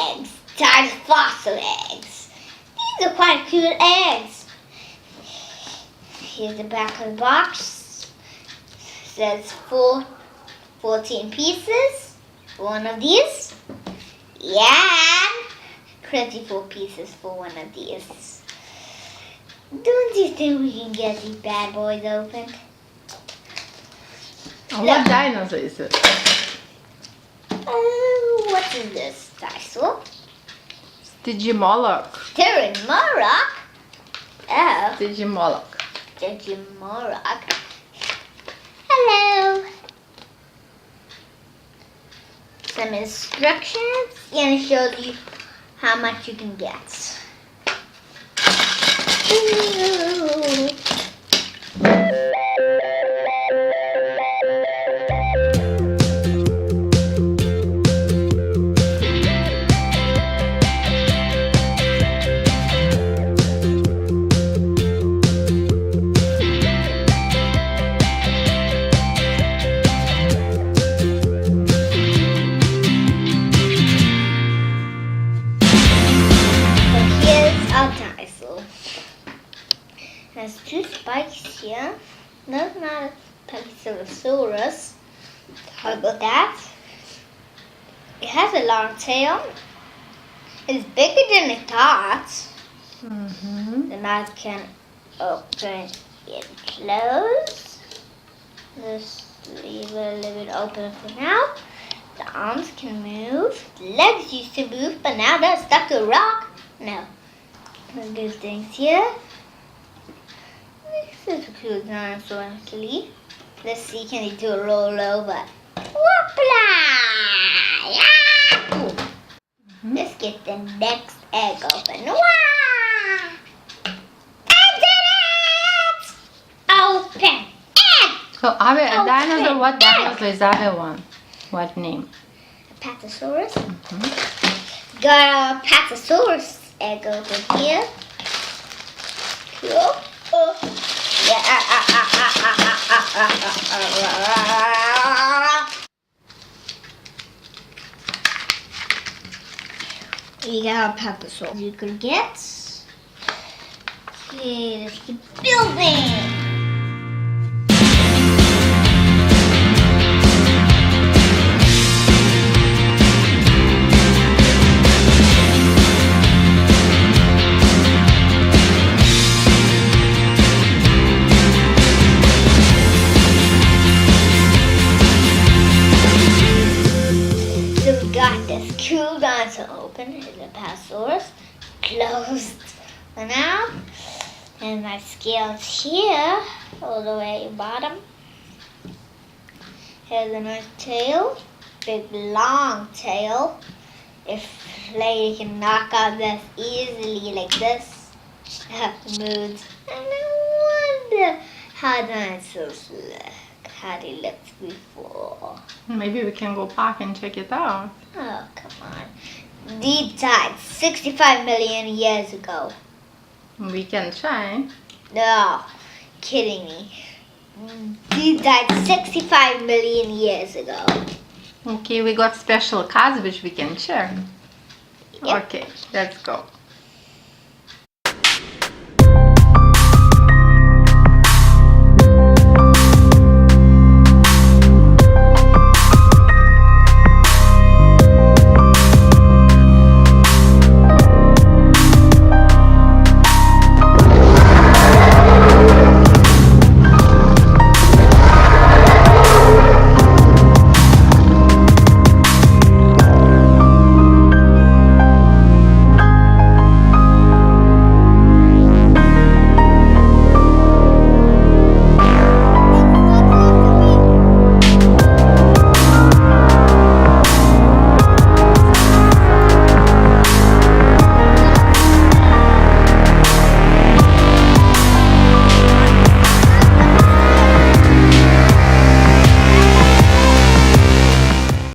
eggs. Fossil eggs. These are quite cute eggs. Here's the back of the box. It says 14 pieces for one of these. Yeah, 24 pieces for one of these. Don't you think we can get these bad boys opened? What dinosaur is it? What is this? Dinosaur? Stygimolochs. Stygimoloch? Oh. Stygimolochs. Stygimoloch. Hello. Some instructions, and it shows you how much you can get. Ooh. Has two spikes here. No, not a pachycephalosaurus. How about that? It has a long tail. It's bigger than it thought. The mouth can open and close. Just leave it a little bit open for now. The arms can move. The legs used to move, but now they're stuck to a rock. No. There's things here. This is a cute dinosaur actually. Let's see, can he do a roll over? Whoopla! Yahoo! Let's get the next egg open. Wow! I did it! Open egg! So other dinosaur, what dinosaur is the other one? What name? Apatosaurus. Got a apatosaurus egg over here. Cool. You got a pachycephalosaurus you could get. Okay, let's keep building. Got this cool dinosaur open. Here's the apatosaurus. Closed for now. And my scales here, all the way bottom. Here's a nice tail. Big long tail. If lady can knock out this easily like this, moves. And I wonder how dinosaurs look. How they looked before. Maybe we can go park and check it out. Oh, come on. They died 65 million years ago. We can try. No, kidding me. They died 65 million years ago. Okay, we got special cards which we can check. Yep. Okay, let's go.